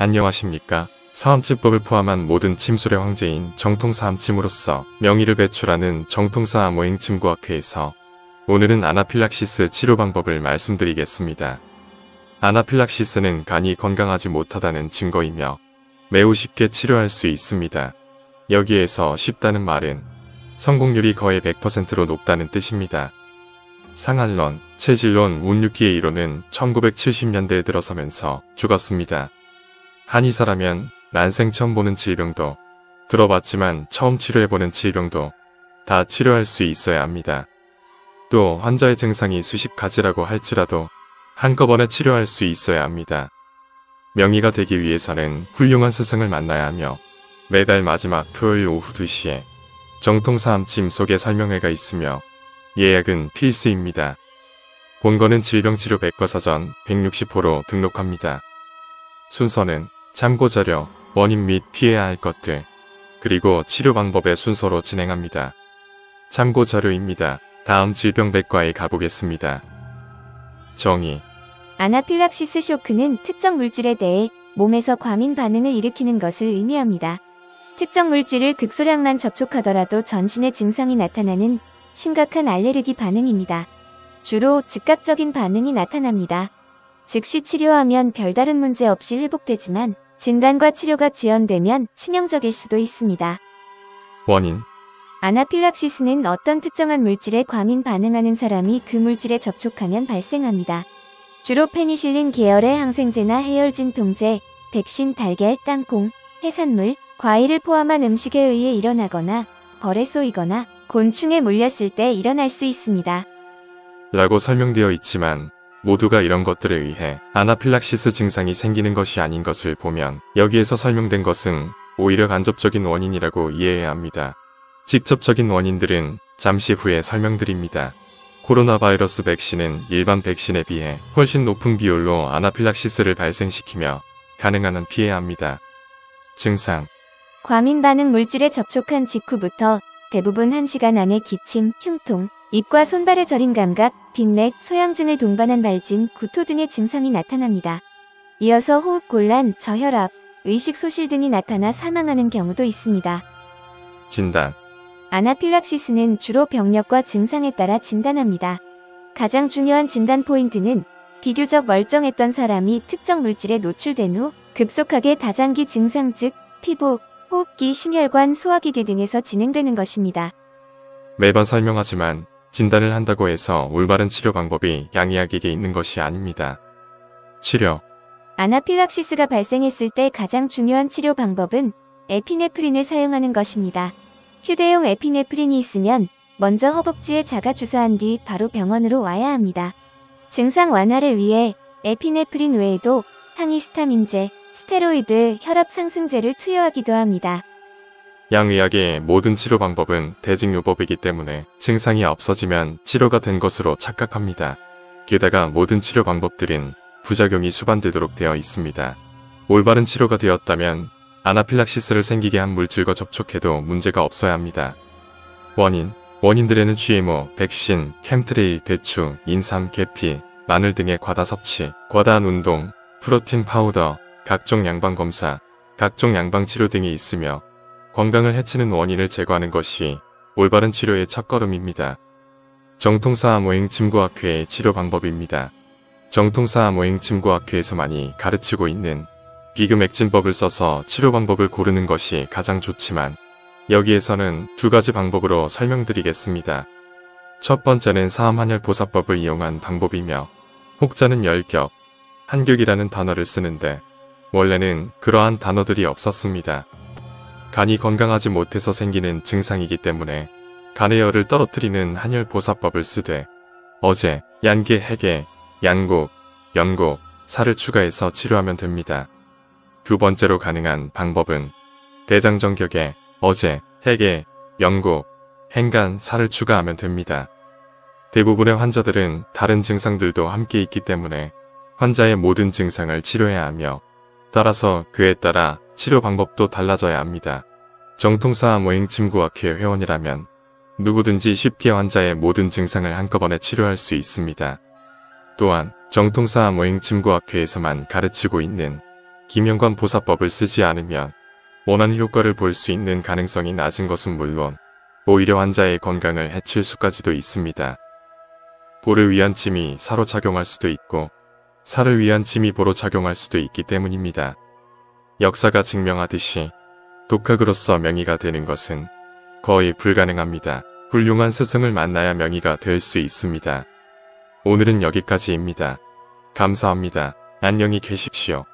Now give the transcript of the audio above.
안녕하십니까. 사암침법을 포함한 모든 침술의 황제인 정통사암침으로서 명의를 배출하는 정통사암오행침구학회에서 오늘은 아나필락시스 치료 방법을 말씀드리겠습니다. 아나필락시스는 간이 건강하지 못하다는 증거이며 매우 쉽게 치료할 수 있습니다. 여기에서 쉽다는 말은 성공률이 거의 100%로 높다는 뜻입니다. 상한론, 체질론, 운육기의 이론은 1970년대에 들어서면서 죽었습니다. 한의사라면 난생 처음 보는 질병도, 들어봤지만 처음 치료해보는 질병도 다 치료할 수 있어야 합니다. 또 환자의 증상이 수십 가지라고 할지라도 한꺼번에 치료할 수 있어야 합니다. 명의가 되기 위해서는 훌륭한 스승을 만나야 하며 매달 마지막 토요일 오후 2시에 정통사암침 소개 설명회가 있으며 예약은 필수입니다. 본거는 질병치료 백과사전 160호로 등록합니다. 순서는 참고자료, 원인 및 피해야 할 것들, 그리고 치료 방법의 순서로 진행합니다. 참고자료입니다. 다음 질병백과에 가보겠습니다. 정의. 아나필락시스 쇼크는 특정 물질에 대해 몸에서 과민 반응을 일으키는 것을 의미합니다. 특정 물질을 극소량만 접촉하더라도 전신의 증상이 나타나는 심각한 알레르기 반응입니다. 주로 즉각적인 반응이 나타납니다. 즉시 치료하면 별다른 문제 없이 회복되지만 진단과 치료가 지연되면 치명적일 수도 있습니다. 원인. 아나필락시스는 어떤 특정한 물질에 과민 반응하는 사람이 그 물질에 접촉하면 발생합니다. 주로 페니실린 계열의 항생제나 해열진 통제, 백신, 달걀, 땅콩, 해산물, 과일을 포함한 음식에 의해 일어나거나 벌에 쏘이거나 곤충에 물렸을 때 일어날 수 있습니다. 라고 설명되어 있지만 모두가 이런 것들에 의해 아나필락시스 증상이 생기는 것이 아닌 것을 보면 여기에서 설명된 것은 오히려 간접적인 원인이라고 이해해야 합니다. 직접적인 원인들은 잠시 후에 설명드립니다. 코로나 바이러스 백신은 일반 백신에 비해 훨씬 높은 비율로 아나필락시스를 발생시키며 가능한 한 피해야 합니다. 증상. 과민 반응 물질에 접촉한 직후부터 대부분 1시간 안에 기침, 흉통, 입과 손발의 저린 감각, 빈맥, 소양증을 동반한 발진, 구토 등의 증상이 나타납니다. 이어서 호흡곤란, 저혈압, 의식 소실 등이 나타나 사망하는 경우도 있습니다. 진단. 아나필락시스는 주로 병력과 증상에 따라 진단합니다. 가장 중요한 진단 포인트는 비교적 멀쩡했던 사람이 특정 물질에 노출된 후 급속하게 다장기 증상 즉 피부, 호흡기, 심혈관, 소화기계 등에서 진행되는 것입니다. 매번 설명하지만 진단을 한다고 해서 올바른 치료 방법이 양의학에게 있는 것이 아닙니다. 치료. 아나필락시스가 발생했을 때 가장 중요한 치료 방법은 에피네프린을 사용하는 것입니다. 휴대용 에피네프린이 있으면 먼저 허벅지에 자가 주사한 뒤 바로 병원으로 와야 합니다. 증상 완화를 위해 에피네프린 외에도 항히스타민제, 스테로이드, 혈압 상승제를 투여하기도 합니다. 양의학의 모든 치료 방법은 대증요법이기 때문에 증상이 없어지면 치료가 된 것으로 착각합니다. 게다가 모든 치료 방법들은 부작용이 수반되도록 되어 있습니다. 올바른 치료가 되었다면 아나필락시스를 생기게 한 물질과 접촉해도 문제가 없어야 합니다. 원인. 원인들에는 GMO, 백신, 캠트레일, 배추, 인삼, 계피, 마늘 등의 과다 섭취, 과다한 운동, 프로틴 파우더, 각종 양방검사, 각종 양방치료 등이 있으며 건강을 해치는 원인을 제거하는 것이 올바른 치료의 첫걸음입니다. 정통사암오행침구학회의 치료 방법입니다. 정통사암오행침구학회에서만이 가르치고 있는 비금액진법을 써서 치료 방법을 고르는 것이 가장 좋지만 여기에서는 두 가지 방법으로 설명드리겠습니다. 첫 번째는 사암한혈보사법을 이용한 방법이며 혹자는 열격, 한격이라는 단어를 쓰는데 원래는 그러한 단어들이 없었습니다. 간이 건강하지 못해서 생기는 증상이기 때문에 간의 열을 떨어뜨리는 한혈보사법을 쓰되 어제, 양계, 해계, 양곡, 연곡, 살을 추가해서 치료하면 됩니다. 두 번째로 가능한 방법은 대장정격에 어제, 해계, 연곡, 행간, 살을 추가하면 됩니다. 대부분의 환자들은 다른 증상들도 함께 있기 때문에 환자의 모든 증상을 치료해야 하며 따라서 그에 따라 치료 방법도 달라져야 합니다. 정통사암오행침구학회 회원이라면 누구든지 쉽게 환자의 모든 증상을 한꺼번에 치료할 수 있습니다. 또한 정통사암오행침구학회에서만 가르치고 있는 김영관 보사법을 쓰지 않으면 원하는 효과를 볼 수 있는 가능성이 낮은 것은 물론 오히려 환자의 건강을 해칠 수까지도 있습니다. 보를 위한 침이 사로 작용할 수도 있고 살을 위한 침이 보로 작용할 수도 있기 때문입니다. 역사가 증명하듯이 독학으로서 명의가 되는 것은 거의 불가능합니다. 훌륭한 스승을 만나야 명의가 될 수 있습니다. 오늘은 여기까지입니다. 감사합니다. 안녕히 계십시오.